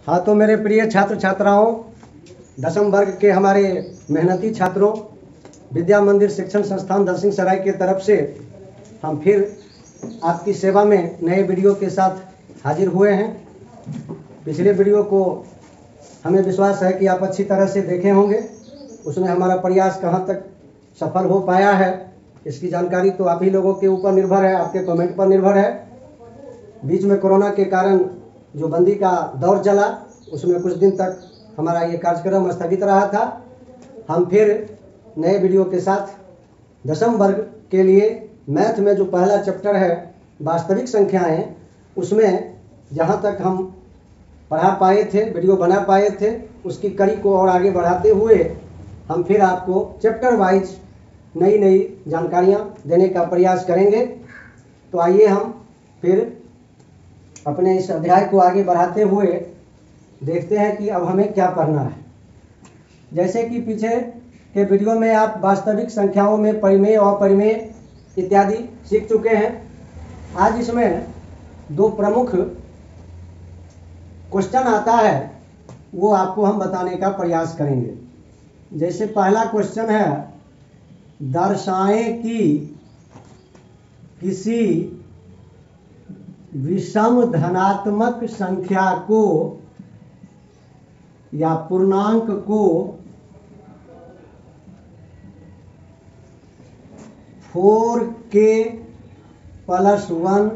हाँ, तो मेरे प्रिय छात्र छात्राओं, 10वीं वर्ग के हमारे मेहनती छात्रों, विद्या मंदिर शिक्षण संस्थान दलसिंहसराय की तरफ से हम फिर आपकी सेवा में नए वीडियो के साथ हाजिर हुए हैं। पिछले वीडियो को हमें विश्वास है कि आप अच्छी तरह से देखे होंगे। उसमें हमारा प्रयास कहाँ तक सफल हो पाया है, इसकी जानकारी तो आप ही लोगों के ऊपर निर्भर है, आपके कमेंट पर निर्भर है। बीच में कोरोना के कारण जो बंदी का दौर चला, उसमें कुछ दिन तक हमारा ये कार्यक्रम स्थगित रहा था। हम फिर नए वीडियो के साथ 10वीं वर्ग के लिए मैथ में जो पहला चैप्टर है वास्तविक संख्याएं, उसमें जहां तक हम पढ़ा पाए थे, वीडियो बना पाए थे, उसकी कड़ी को और आगे बढ़ाते हुए हम फिर आपको चैप्टर वाइज नई नई जानकारियां देने का प्रयास करेंगे। तो आइए हम फिर अपने इस अध्याय को आगे बढ़ाते हुए देखते हैं कि अब हमें क्या पढ़ना है। जैसे कि पीछे के वीडियो में आप वास्तविक संख्याओं में परिमेय और अपरिमेय इत्यादि सीख चुके हैं। आज इसमें दो प्रमुख क्वेश्चन आता है, वो आपको हम बताने का प्रयास करेंगे। जैसे पहला क्वेश्चन है, दर्शाएं कि किसी विषम धनात्मक संख्या को या पूर्णांक को 4k+1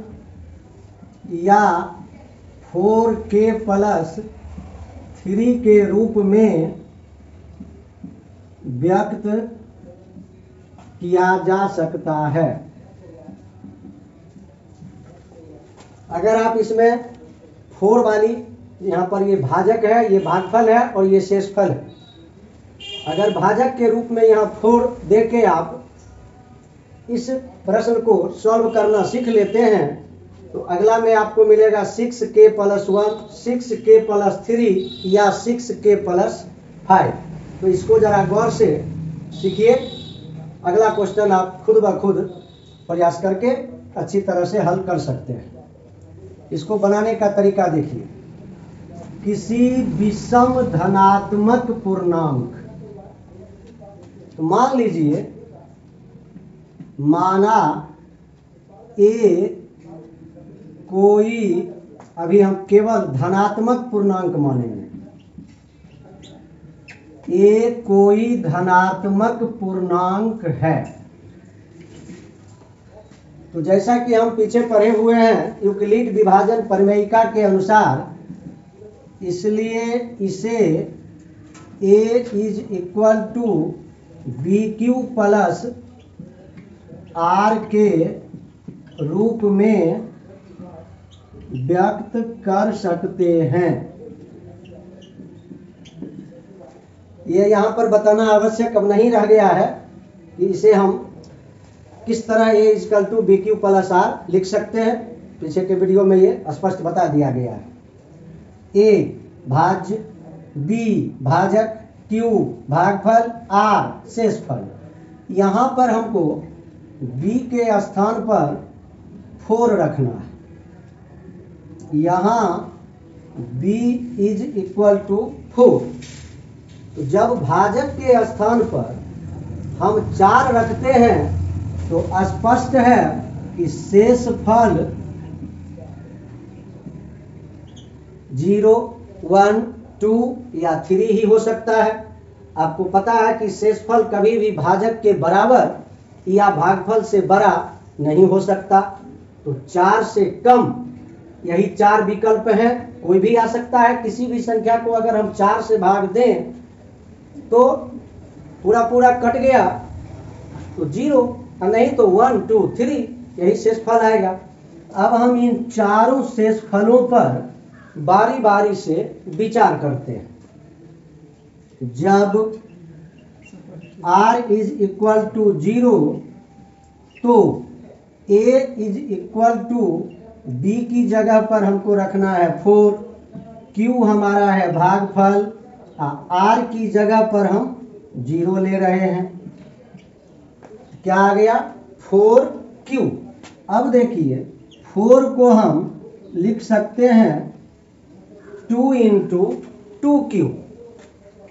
या 4k+3 के रूप में व्यक्त किया जा सकता है। अगर आप इसमें 4 वाली, यहाँ पर ये भाजक है, ये भागफल है और ये शेषफल है। अगर भाजक के रूप में यहाँ 4 दे के आप इस प्रश्न को सॉल्व करना सीख लेते हैं, तो अगला में आपको मिलेगा 6k+1, 6k+3 या 6k+5। तो इसको जरा गौर से सीखिए। अगला क्वेश्चन आप खुद ब खुद प्रयास करके अच्छी तरह से हल कर सकते हैं। इसको बनाने का तरीका देखिए। किसी विषम धनात्मक पूर्णांक, तो मान लीजिए, माना ए कोई, अभी हम केवल धनात्मक पूर्णांक मानेंगे, ए कोई धनात्मक पूर्णांक है। तो जैसा कि हम पीछे पढ़े हुए हैं यूक्लिड विभाजन प्रमेयिका के अनुसार, इसलिए इसे a = bq + r के रूप में व्यक्त कर सकते हैं। ये यहाँ पर बताना आवश्यक अब नहीं रह गया है कि इसे हम किस तरह a = bq + r लिख सकते हैं। पीछे के वीडियो में ये स्पष्ट बता दिया गया है। a भाज्य, b भाजक, q भागफल, r शेषफल। यहाँ पर हमको b के स्थान पर 4 रखना है। यहाँ b = 4। तो जब भाजक के स्थान पर हम 4 रखते हैं तो स्पष्ट है कि शेषफल 0, 1, 2 या 3 ही हो सकता है। आपको पता है कि शेषफल कभी भी भाजक के बराबर या भागफल से बड़ा नहीं हो सकता। तो 4 से कम, यही 4 विकल्प हैं। कोई भी आ सकता है। किसी भी संख्या को अगर हम 4 से भाग दें तो पूरा कट गया तो 0, और नहीं तो 1, 2, 3, यही शेषफल आएगा। अब हम इन चारों शेषफलों पर बारी बारी से विचार करते हैं। जब r = 0 तो a = b की जगह पर हमको रखना है 4, q हमारा है भागफल, r की जगह पर हम 0 ले रहे हैं। क्या आ गया? 4q। अब देखिए, 4 को हम लिख सकते हैं 2 इंटू 2q।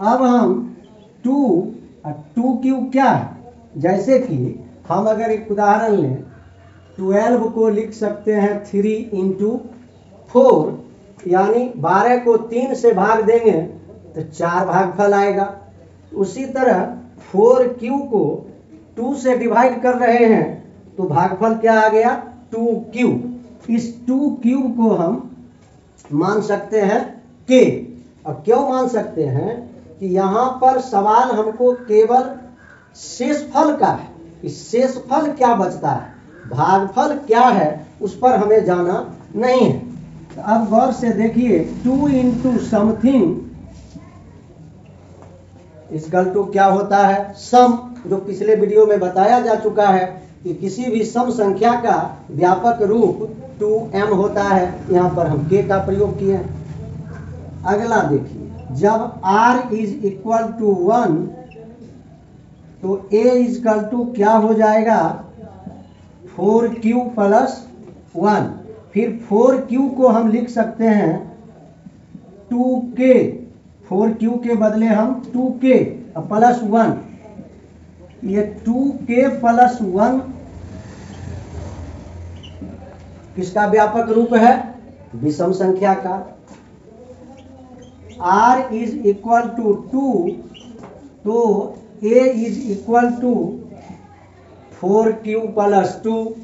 अब हम 2q क्या है, जैसे कि हम अगर एक उदाहरण लें, 12 को लिख सकते हैं 3 इंटू 4, यानी 12 को 3 से भाग देंगे तो 4 भागफल आएगा। उसी तरह 4q को 2 से डिवाइड कर रहे हैं तो भागफल क्या आ गया, 2q। इस 2q को हम मान सकते हैं k। अब क्यों मान सकते हैं कि यहाँ पर सवाल हमको केवल शेषफल का है, इस शेषफल क्या बचता है, भागफल क्या है, उस पर हमें जाना नहीं है। तो अब गौर से देखिए, 2 इंटू समथिंग इक्वल टू क्या होता है, सम, जो पिछले वीडियो में बताया जा चुका है कि किसी भी सम संख्या का व्यापक रूप 2m होता है। यहाँ पर हम k का प्रयोग किए हैं। अगला देखिए, जब r इज इक्वल टू 1 तो a इक्वल टू क्या हो जाएगा, 4q प्लस 1। फिर 4q को हम लिख सकते हैं 2k, 4q के बदले हम 2k प्लस 1। ये 2k प्लस 1 किसका व्यापक रूप है, विषम संख्या का। r इज इक्वल टू 2 तो a is equal to 4q plus 2।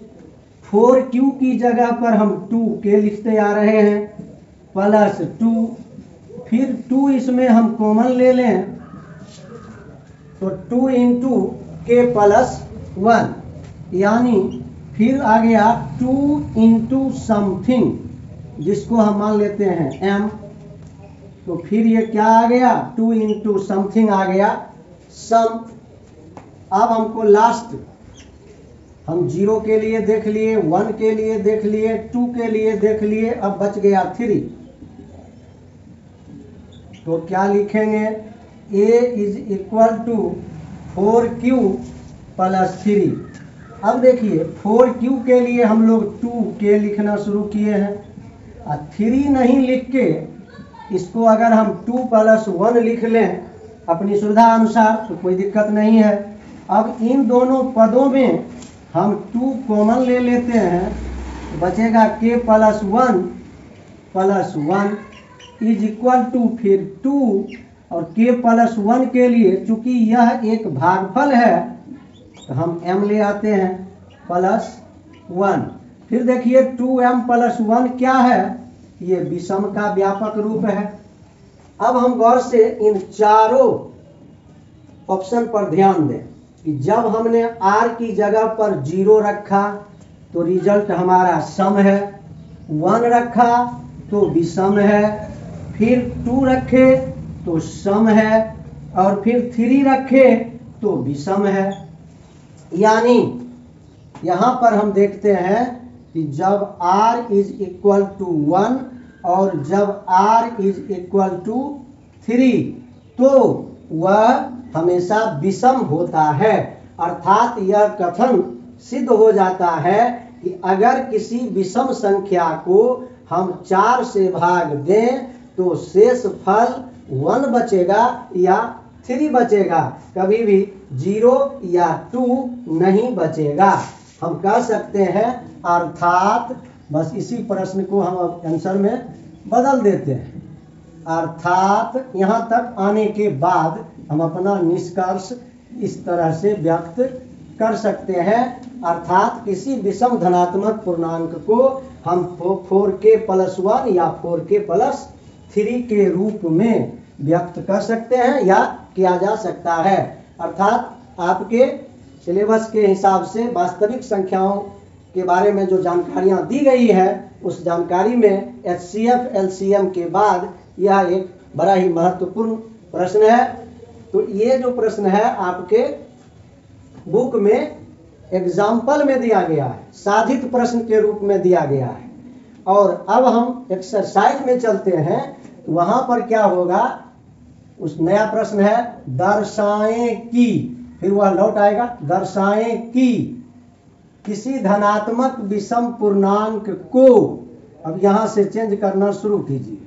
4q की जगह पर हम 2k लिखते आ रहे हैं प्लस 2। फिर 2 इसमें हम कॉमन ले लें तो 2 इंटू k प्लस 1, यानी फिर आ गया 2 इंटू समथिंग, जिसको हम मान लेते हैं m। तो फिर ये क्या आ गया, 2 इंटू समथिंग आ गया सम। अब हमको लास्ट, हम 0 के लिए देख लिए, 1 के लिए देख लिए, 2 के लिए देख लिए, अब बच गया 3। तो क्या लिखेंगे, a is equal to 4q plus 3। अब देखिए 4q के लिए हम लोग 2k लिखना शुरू किए हैं, और 3 नहीं लिख के इसको अगर हम 2 प्लस 1 लिख लें अपनी सुविधा अनुसार तो कोई दिक्कत नहीं है। अब इन दोनों पदों में हम 2 कॉमन ले लेते हैं, बचेगा k plus 1 is equal to फिर 2, और k प्लस 1 के लिए चूंकि यह एक भागफल है तो हम m ले आते हैं प्लस 1। फिर देखिए 2m प्लस 1 क्या है, ये विषम का व्यापक रूप है। अब हम गौर से इन चारों ऑप्शन पर ध्यान दें कि जब हमने r की जगह पर 0 रखा तो रिजल्ट हमारा सम है, 1 रखा तो विषम है, फिर 2 रखे तो सम है, और फिर 3 रखे तो विषम है। यानी यहाँ पर हम देखते हैं कि जब r इज इक्वल टू 1 और जब r इज इक्वल टू 3 तो वह हमेशा विषम होता है। अर्थात यह कथन सिद्ध हो जाता है कि अगर किसी विषम संख्या को हम 4 से भाग दें तो शेष फल 1 बचेगा या 3 बचेगा, कभी भी 0 या 2 नहीं बचेगा। हम कह सकते हैं अर्थात, बस इसी प्रश्न को हम अब आंसर में बदल देते हैं। अर्थात यहाँ तक आने के बाद हम अपना निष्कर्ष इस तरह से व्यक्त कर सकते हैं। अर्थात किसी विषम धनात्मक पूर्णांक को हम 4k प्लस 1 या 4k प्लस 3 के रूप में व्यक्त कर सकते हैं या किया जा सकता है। अर्थात आपके सिलेबस के हिसाब से वास्तविक संख्याओं के बारे में जो जानकारियां दी गई है उस जानकारी में HCF LCM के बाद यह एक बड़ा ही महत्वपूर्ण प्रश्न है। तो ये जो प्रश्न है आपके बुक में एग्जाम्पल में दिया गया है, साधित प्रश्न के रूप में दिया गया है। और अब हम एक्सरसाइज में चलते हैं, वहां पर क्या होगा, उस नया प्रश्न है दर्शाएं कि, फिर वह लौट आएगा दर्शाएं कि किसी धनात्मक विषम पूर्णांक को, अब यहां से चेंज करना शुरू कीजिए,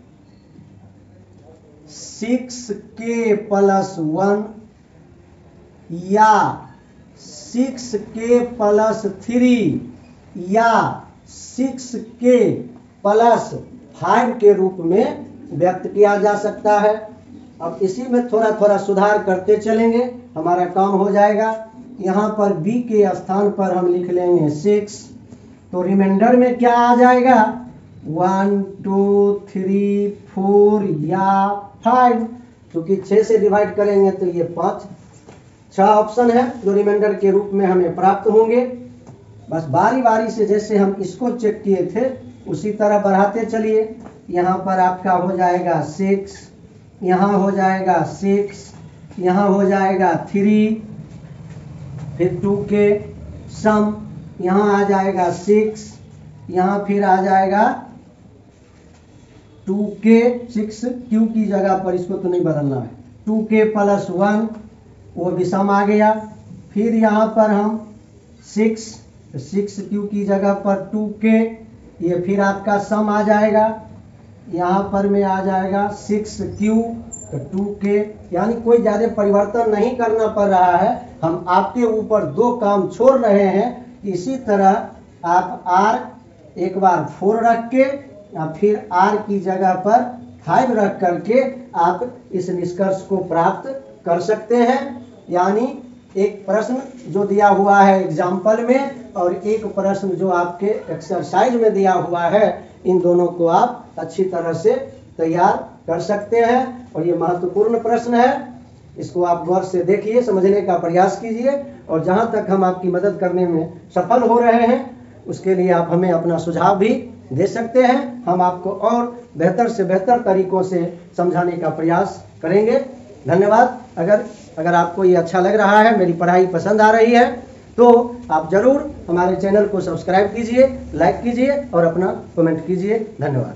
6k प्लस 1 या 6k प्लस 3 या 6k प्लस 5 के रूप में व्यक्त किया जा सकता है। अब इसी में थोड़ा थोड़ा सुधार करते चलेंगे, हमारा काम हो जाएगा। यहाँ पर b के स्थान पर हम लिख लेंगे 6, तो रिमाइंडर में क्या आ जाएगा 1 2 3 4 या 5, क्योंकि 6 से डिवाइड करेंगे तो ये 5, 6 ऑप्शन है जो रिमाइंडर के रूप में हमें प्राप्त होंगे। बस बारी बारी से जैसे हम इसको चेक किए थे उसी तरह बढ़ाते चलिए। यहाँ पर आपका हो जाएगा 6, यहाँ हो जाएगा 6, यहाँ हो जाएगा 3, फिर 2 के सम, यहाँ आ जाएगा 6, यहाँ फिर आ जाएगा 2k 6q की जगह पर इसको तो नहीं बदलना है, 2k प्लस 1 वो भी सम आ गया। फिर यहाँ पर हम 6q की जगह पर 2k, ये फिर आपका सम आ जाएगा। यहाँ पर में आ जाएगा 6q तो 2k, यानी कोई ज़्यादा परिवर्तन नहीं करना पड़ रहा है, हम आपके ऊपर 2 काम छोड़ रहे हैं। इसी तरह आप r एक बार 4 रख के या फिर r की जगह पर 5 रख करके आप इस निष्कर्ष को प्राप्त कर सकते हैं। यानी एक प्रश्न जो दिया हुआ है एग्जाम्पल में और एक प्रश्न जो आपके एक्सरसाइज में दिया हुआ है, इन दोनों को आप अच्छी तरह से तैयार कर सकते हैं। और ये महत्वपूर्ण प्रश्न है, इसको आप गौर से देखिए, समझने का प्रयास कीजिए और जहाँ तक हम आपकी मदद करने में सफल हो रहे हैं उसके लिए आप हमें अपना सुझाव भी दे सकते हैं। हम आपको और बेहतर से बेहतर तरीकों से समझाने का प्रयास करेंगे। धन्यवाद। अगर आपको ये अच्छा लग रहा है, मेरी पढ़ाई पसंद आ रही है, तो आप जरूर हमारे चैनल को सब्सक्राइब कीजिए, लाइक कीजिए और अपना कमेंट कीजिए। धन्यवाद।